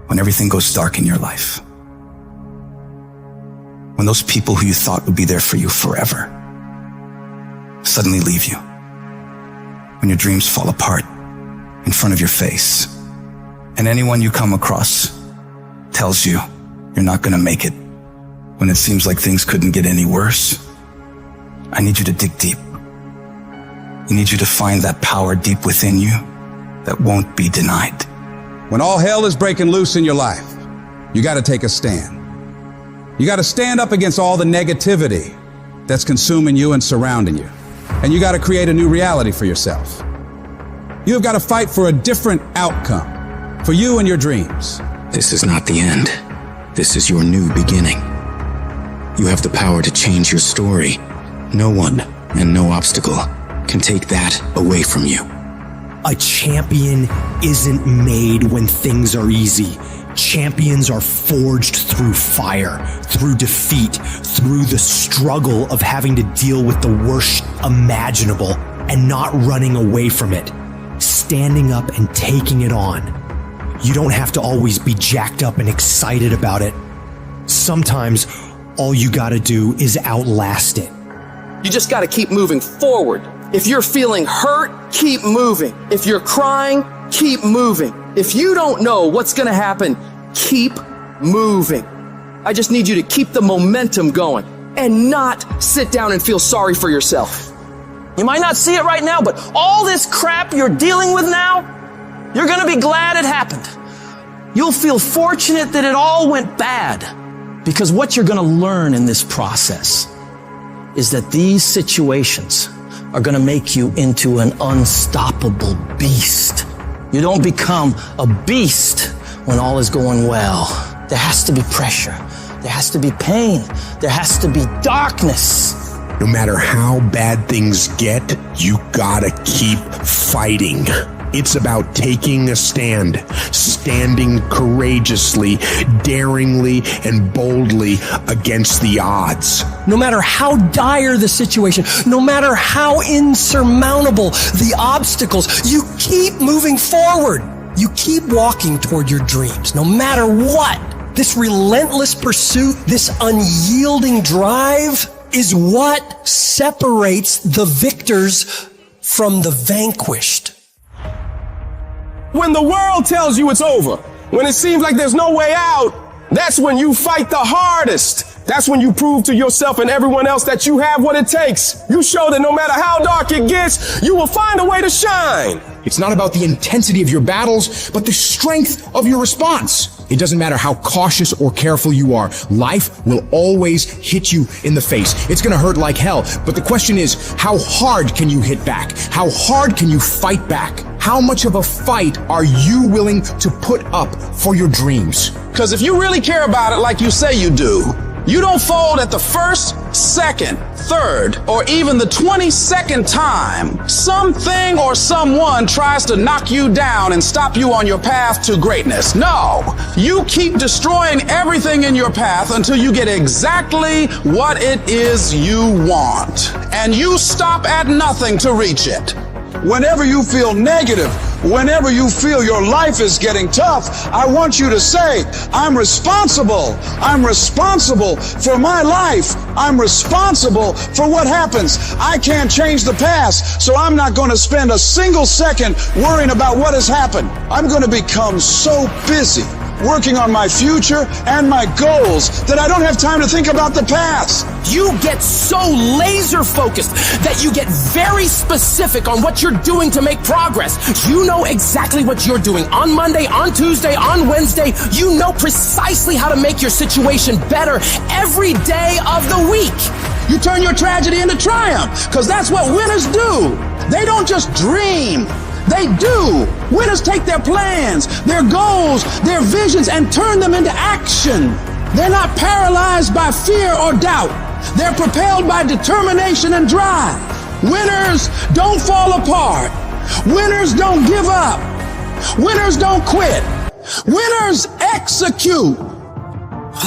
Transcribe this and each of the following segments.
when everything goes dark in your life. When those people who you thought would be there for you forever suddenly leave you. When your dreams fall apart in front of your face, and anyone you come across tells you you're not going to make it when it seems like things couldn't get any worse. I need you to dig deep. I need you to find that power deep within you that won't be denied. When all hell is breaking loose in your life, you got to take a stand. You got to stand up against all the negativity that's consuming you and surrounding you. And you got to create a new reality for yourself. You have got to fight for a different outcome for you and your dreams. This is not the end. This is your new beginning. You have the power to change your story. No one and no obstacle can take that away from you. A champion isn't made when things are easy. Champions are forged through fire, through defeat, through the struggle of having to deal with the worst imaginable and not running away from it, standing up and taking it on. You don't have to always be jacked up and excited about it. Sometimes all you gotta do is outlast it. You just gotta keep moving forward. If you're feeling hurt, keep moving. If you're crying, keep moving. If you don't know what's gonna happen, keep moving. I just need you to keep the momentum going and not sit down and feel sorry for yourself. You might not see it right now, but all this crap you're dealing with now, you're gonna be glad it happened. You'll feel fortunate that it all went bad, because what you're gonna learn in this process is that these situations are gonna make you into an unstoppable beast. You don't become a beast when all is going well. There has to be pressure. There has to be pain. There has to be darkness. No matter how bad things get, you gotta keep fighting. It's about taking a stand, standing courageously, daringly, and boldly against the odds. No matter how dire the situation, no matter how insurmountable the obstacles, you keep moving forward. You keep walking toward your dreams, no matter what. This relentless pursuit, this unyielding drive is what separates the victors from the vanquished. When the world tells you it's over, when it seems like there's no way out, that's when you fight the hardest. That's when you prove to yourself and everyone else that you have what it takes. You show that no matter how dark it gets, you will find a way to shine. It's not about the intensity of your battles, but the strength of your response. It doesn't matter how cautious or careful you are. Life will always hit you in the face. It's gonna hurt like hell. But the question is, how hard can you hit back? How hard can you fight back? How much of a fight are you willing to put up for your dreams? Because if you really care about it like you say you do, you don't fold at the first, second, third, or even the 22nd time something or someone tries to knock you down and stop you on your path to greatness. No, you keep destroying everything in your path until you get exactly what it is you want. And you stop at nothing to reach it. Whenever you feel negative, whenever you feel your life is getting tough, I want you to say, I'm responsible. I'm responsible for my life. I'm responsible for what happens. I can't change the past, so I'm not going to spend a single second worrying about what has happened. I'm going to become so busy working on my future and my goals that I don't have time to think about the past. You get so laser focused that you get very specific on what you're doing to make progress. You know exactly what you're doing on Monday, on Tuesday, on Wednesday. You know precisely how to make your situation better every day of the week. You turn your tragedy into triumph, because that's what winners do. They don't just dream. They do. Winners take their plans, their goals, their visions, and turn them into action. They're not paralyzed by fear or doubt. They're propelled by determination and drive. Winners don't fall apart. Winners don't give up. Winners don't quit. Winners execute.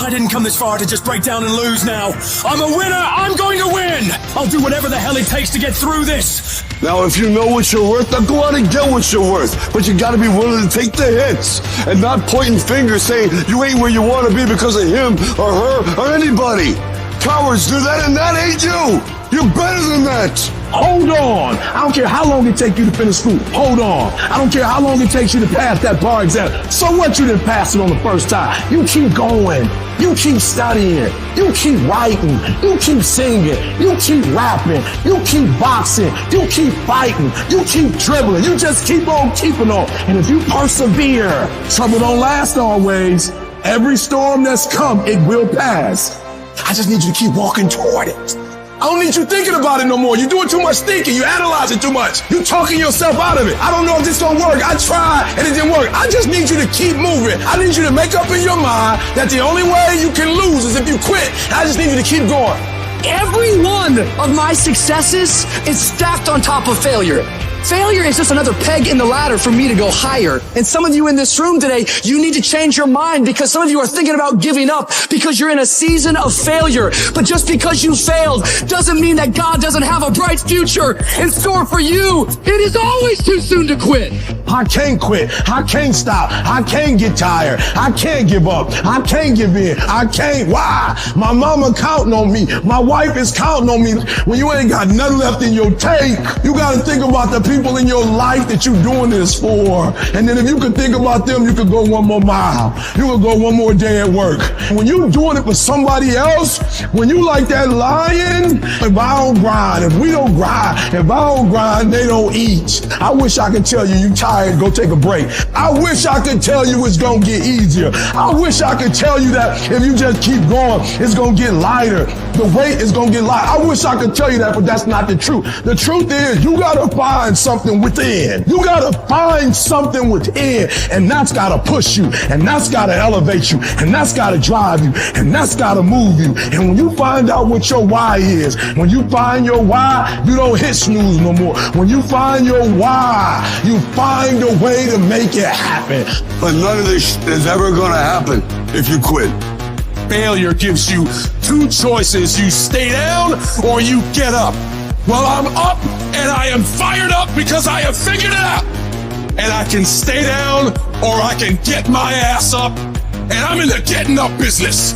I didn't come this far to just break down and lose now. I'm a winner. I'm going to win. I'll do whatever the hell it takes to get through this. Now, if you know what you're worth, then go out and get what you're worth. But you gotta be willing to take the hits and not pointing fingers saying you ain't where you want to be because of him or her or anybody. Cowards do that, and that ain't you. You're better than that. Hold on. I don't care how long it takes you to finish school. Hold on. I don't care how long it takes you to pass that bar exam. So what, you didn't pass it on the first time? You keep going. You keep studying. You keep writing. You keep singing. You keep rapping. You keep boxing. You keep fighting. You keep dribbling. You just keep on keeping on. And if you persevere, trouble don't last always. Every storm that's come, it will pass. I just need you to keep walking toward it. I don't need you thinking about it no more. You're doing too much thinking. You analyzing too much. You're talking yourself out of it. I don't know if this gonna work. I tried and it didn't work. I just need you to keep moving. I need you to make up in your mind that the only way you can lose is if you quit. I just need you to keep going. Every one of my successes is stacked on top of failure. Failure is just another peg in the ladder for me to go higher. And some of you in this room today, you need to change your mind because some of you are thinking about giving up because you're in a season of failure. But just because you failed doesn't mean that God doesn't have a bright future in store for you. It is always too soon to quit. I can't quit. I can't stop. I can't get tired. I can't give up. I can't give in. I can't. Why? My mama counting on me. My wife is counting on me. When you ain't got nothing left in your tank, you got to think about the people in your life that you're doing this for. And then if you could think about them, you could go one more mile. You could go one more day at work. When you're doing it for somebody else, when you like that lion, if I don't grind, if we don't grind, if I don't grind, they don't eat. I wish I could tell you you tired, go take a break. I wish I could tell you it's gonna get easier. I wish I could tell you that if you just keep going, it's gonna get lighter. The weight is gonna get light. I wish I could tell you that, but that's not the truth. The truth is you gotta find something within. You gotta find something within, and that's gotta push you, and that's gotta elevate you, and that's gotta drive you, and that's gotta move you. And when you find out what your why is, when you find your why, you don't hit snooze no more. When you find your why, you find a way to make it happen. But none of this is ever gonna happen if you quit. Failure gives you two choices. You stay down or you get up. Well, I'm up and I am fired up because I have figured it out. And I can stay down or I can get my ass up. And I'm in the getting up business.